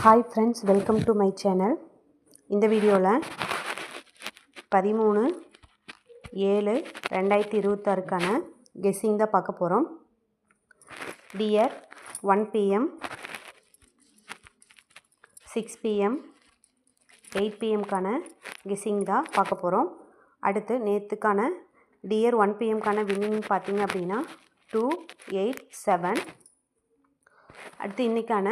Hi friends, welcome to my channel. இந்த வீடியோவில் 13/7/2026க்கான guessing தான் பார்க்க போகிறோம். டியர் 1 PM, 6 PM, 8 PMக்கான கெஸ்ஸிங் தான் பார்க்க போகிறோம். அடுத்து நேற்றுக்கான டியர் 1 PMக்கான வின்னிங் பார்த்தீங்க அப்படின்னா 287. அடுத்து இன்றைக்கான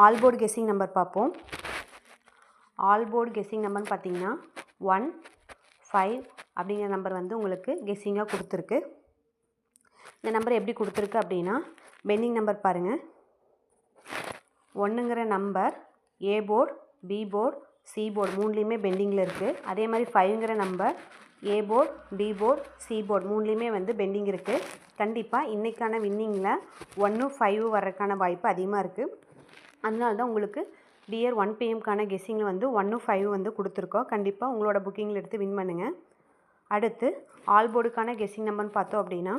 ஆல் போர்டு கெஸ்ஸிங் நம்பர் பார்ப்போம். ஆல் போர்டு கெஸ்ஸிங் நம்பர்னு பார்த்தீங்கன்னா 1, 5 அப்படிங்கிற நம்பர் வந்து உங்களுக்கு கெஸ்ஸிங்காக கொடுத்துருக்கு. இந்த நம்பர் எப்படி கொடுத்துருக்கு அப்படின்னா பெண்டிங் நம்பர் பாருங்கள். 1ங்கிற number A board, B board, C board மூணுலேயுமே பெண்டிங்கில் இருக்குது. அதே மாதிரி 5ங்கிற number A board, B board, C board மூணுலேயுமே வந்து பெண்டிங் இருக்குது. கண்டிப்பாக இன்றைக்கான வின்னிங்கில் 1, 5 வர்றதுக்கான வாய்ப்பு அதிகமாக இருக்குது. அதனால தான் உங்களுக்கு டியர் 1 PMக்கான கெஸ்ஸிங்கில் வந்து 1, 5 வந்து கொடுத்துருக்கோம். கண்டிப்பாக உங்களோட புக்கிங்கில் எடுத்து வின் பண்ணுங்கள். அடுத்து ஆல் போர்டுக்கான கெஸ்ஸிங் நம்பர்னு பார்த்தோம் அப்படின்னா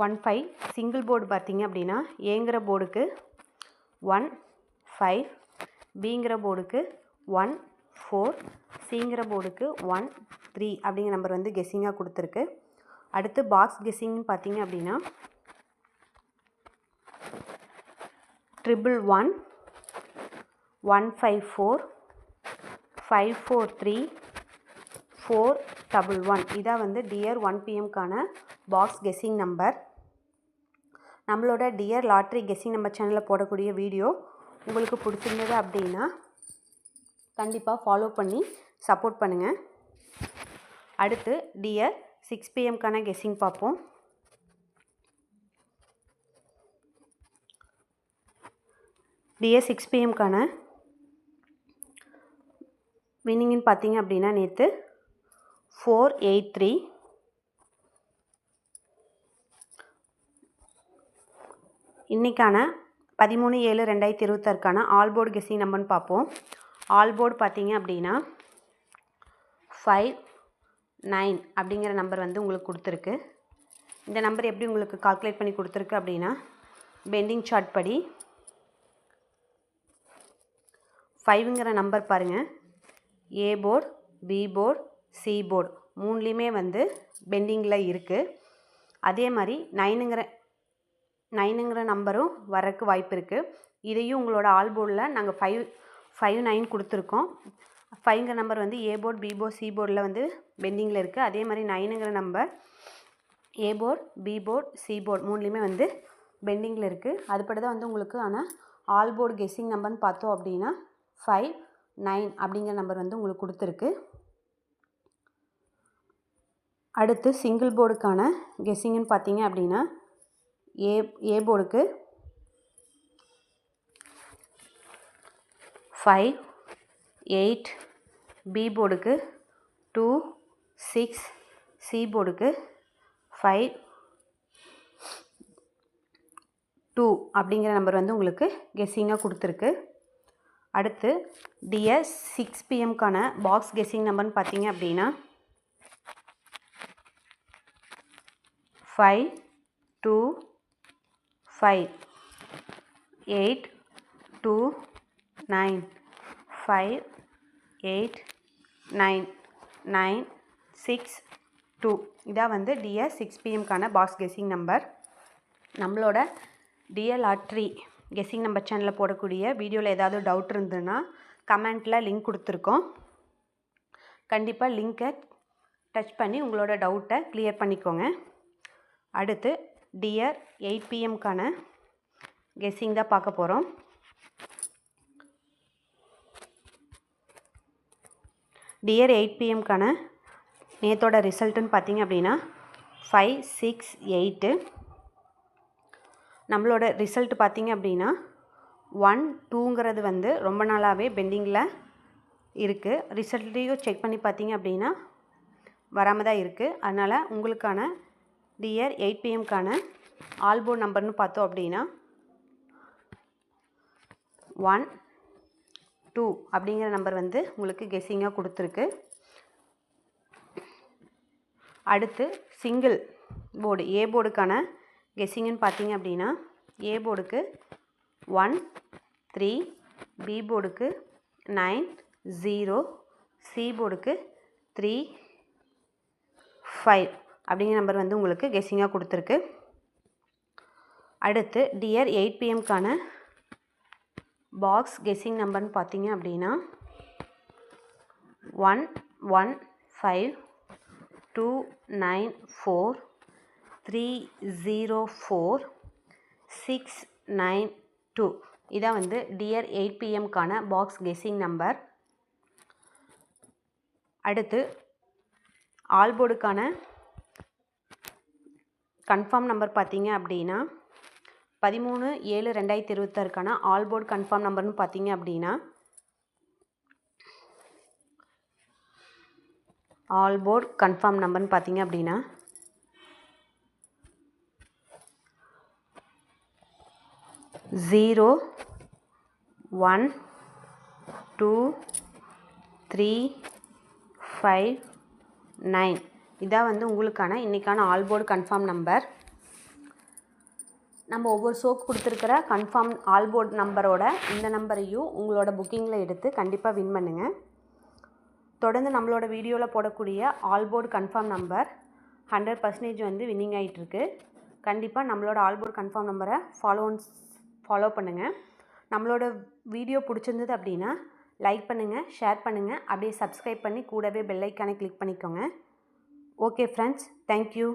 1, 5. சிங்கிள் போர்டு பார்த்தீங்க அப்படின்னா ஏங்கிற போர்டுக்கு 1, 5, பிங்கிற போர்டுக்கு 1, 4, சிங்கிற போர்டுக்கு 1, 3 அப்படிங்கிற நம்பர் வந்து கெஸ்ஸிங்காக கொடுத்துருக்கு. அடுத்து பாக்ஸ் கெஸ்ஸிங்னு பார்த்தீங்க அப்படின்னா 111, 154, 543, 411 இதான் வந்து டியர் 1 PMக்கான பாக்ஸ் கெஸ்ஸிங் நம்பர். நம்மளோட டியர் லாட்ரி கெஸ்ஸிங் நம்பர் சேனலில் போடக்கூடிய வீடியோ உங்களுக்கு பிடிச்சிருந்தது அப்படின்னா கண்டிப்பாக ஃபாலோ பண்ணி சப்போர்ட் பண்ணுங்கள். அடுத்து டியர் 6 PMக்கான கெஸ்ஸிங் பார்ப்போம். டியர் 6 PMக்கான வின்னிங்னு பார்த்தீங்க அப்படின்னா நேற்று 483. இன்றைக்கான 13/7/2026க்கான ஆல் போர்டு கெஸ்ஸிங் நம்பர்னு பார்ப்போம். ஆல் போர்டு பார்த்தீங்க அப்படின்னா 5, 9 அப்படிங்கிற நம்பர் வந்து உங்களுக்கு கொடுத்துருக்கு. இந்த நம்பர் எப்படி உங்களுக்கு கால்குலேட் பண்ணி கொடுத்துருக்கு அப்படின்னா பெண்டிங் சார்ட் படி 5ங்கிற நம்பர் பாருங்கள். A board, B board, C board மூணுலேயுமே வந்து பெண்டிங்கில் இருக்குது. அதே மாதிரி 9ங்கிற நம்பரும் வரக்கு வாய்ப்பு இருக்குது. இதையும் உங்களோட ஆல் போர்டில் நாங்கள் 5, 9 கொடுத்துருக்கோம். 5ங்கிற நம்பர் வந்து A board, B board, C போர்டில் வந்து பெண்டிங்கில் இருக்குது. அதே மாதிரி 9ங்கிற number A board, B board, C board மூணுலேயுமே வந்து பெண்டிங்கில் இருக்குது. அதுபடி தான் வந்து உங்களுக்கு ஆனால் ஆல் போர்டு கெஸ்ஸிங் நம்பர்னு பார்த்தோம் அப்படின்னா 5, 9 அப்படிங்கிற நம்பர் வந்து உங்களுக்கு கொடுத்துருக்கு. அடுத்து சிங்கிள் போர்டுக்கான கெஸ்ஸிங்னு பார்த்தீங்க அப்படின்னா ஏ போர்டுக்கு 5, 8, பி போர்டுக்கு 2, 6, சி போர்டுக்கு 5, 2 அப்படிங்கிற நம்பர் வந்து உங்களுக்கு கெஸ்ஸிங்காக கொடுத்துருக்கு. அடுத்து டியர் 6 PMக்கான பாக்ஸ் கெஸ்ஸிங் நம்பர்னு பார்த்தீங்க அப்படின்னா 5, 2, 5, 8, 2, 9, 5, 8, 9, 9, 6, 2 இதான் வந்து டியர் 6 PMக்கான பாக்ஸ் கெஸ்ஸிங் நம்பர். நம்மளோட டியர் லாட்ரி கெஸ்ஸிங் நம்பர் சேனலில் போடக்கூடிய வீடியோவில் ஏதாவது டவுட் இருந்ததுன்னா கமெண்ட்டில் லிங்க் கொடுத்துருக்கோம். கண்டிப்பாக லிங்க்கை டச் பண்ணி உங்களோட டவுட்டை கிளியர் பண்ணிக்கோங்க. அடுத்து டியர் 8 PMக்கான கெஸ்ஸிங் தான் பார்க்க போகிறோம். டியர் 8 PMக்கான நேத்தோட ரிசல்ட்டுன்னு பார்த்தீங்க அப்படின்னா 5, 6, 8. நம்மளோட ரிசல்ட் பார்த்தீங்க அப்படின்னா 1, 2ங்கிறது வந்து ரொம்ப நாளாகவே பெண்டிங்கில் இருக்குது. ரிசல்ட்டையும் செக் பண்ணி பார்த்தீங்க அப்படின்னா வராமல் தான் இருக்குது. அதனால் உங்களுக்கான டியர் 8 PMக்கான ஆல் போர்டு நம்பர்னு பார்த்தோம் அப்படின்னா 1, 2 அப்படிங்கிற நம்பர் வந்து உங்களுக்கு கெஸ்ஸிங்காக கொடுத்துருக்கு. அடுத்து சிங்கிள் போர்டு ஏ போர்டுக்கான கெஸ்ஸிங்னு பார்த்தீங்க அப்படின்னா ஏ போர்டுக்கு 1 3, பி போர்டுக்கு 9 0, சி போர்டுக்கு 3 5 அப்படிங்கிற நம்பர் வந்து உங்களுக்கு கெஸ்ஸிங்காக கொடுத்துருக்கு. அடுத்து டியர் 8 pmக்கான பாக்ஸ் கெஸ்ஸிங் நம்பர்னு பார்த்தீங்க அப்படின்னா 115 294 304 692. இதான் வந்து டியர் 8 pmக்கான பாக்ஸ் கெஸ்ஸிங் நம்பர். அடுத்து ஆல் போர்டுக்கான கன்ஃபார்ம் நம்பர் பார்த்தீங்க அப்படின்னா 13/7/2026க்கான ஆல் போர்டு கன்ஃபார்ம் நம்பர்னு பார்த்தீங்க அப்படின்னா ஆல் போர்டு கன்ஃபார்ம் நம்பர்னு பார்த்தீங்க அப்படின்னா 0 1 2 3 5 9. இதான் வந்து உங்களுக்கான இன்றைக்கான ஆல் போர்டு கன்ஃபார்ம் நம்பர். நம்ம ஒவ்வொரு ஷோக்கு கொடுத்துருக்கிற கன்ஃபார்ம் ஆல் போர்டு நம்பரோட இந்த நம்பரையும் உங்களோட புக்கிங்கில் எடுத்து கண்டிப்பாக வின் பண்ணுங்கள். தொடர்ந்து நம்மளோட வீடியோவில் போடக்கூடிய ஆல் போர்டு கன்ஃபார்ம் நம்பர் 100% வந்து வின்னிங் ஆகிட்டுருக்கு. கண்டிப்பாக நம்மளோட ஆல் போர்டு கன்ஃபார்ம் நம்பரை ஃபாலோ பண்ணுங்கள். நம்மளோட வீடியோ பிடிச்சிருந்தது அப்படின்னா லைக் பண்ணுங்கள், ஷேர் பண்ணுங்கள், அப்படியே சப்ஸ்கிரைப் பண்ணி கூடவே பெல் ஐக்கானை கிளிக் பண்ணிக்கோங்க. Okay friends, thank you.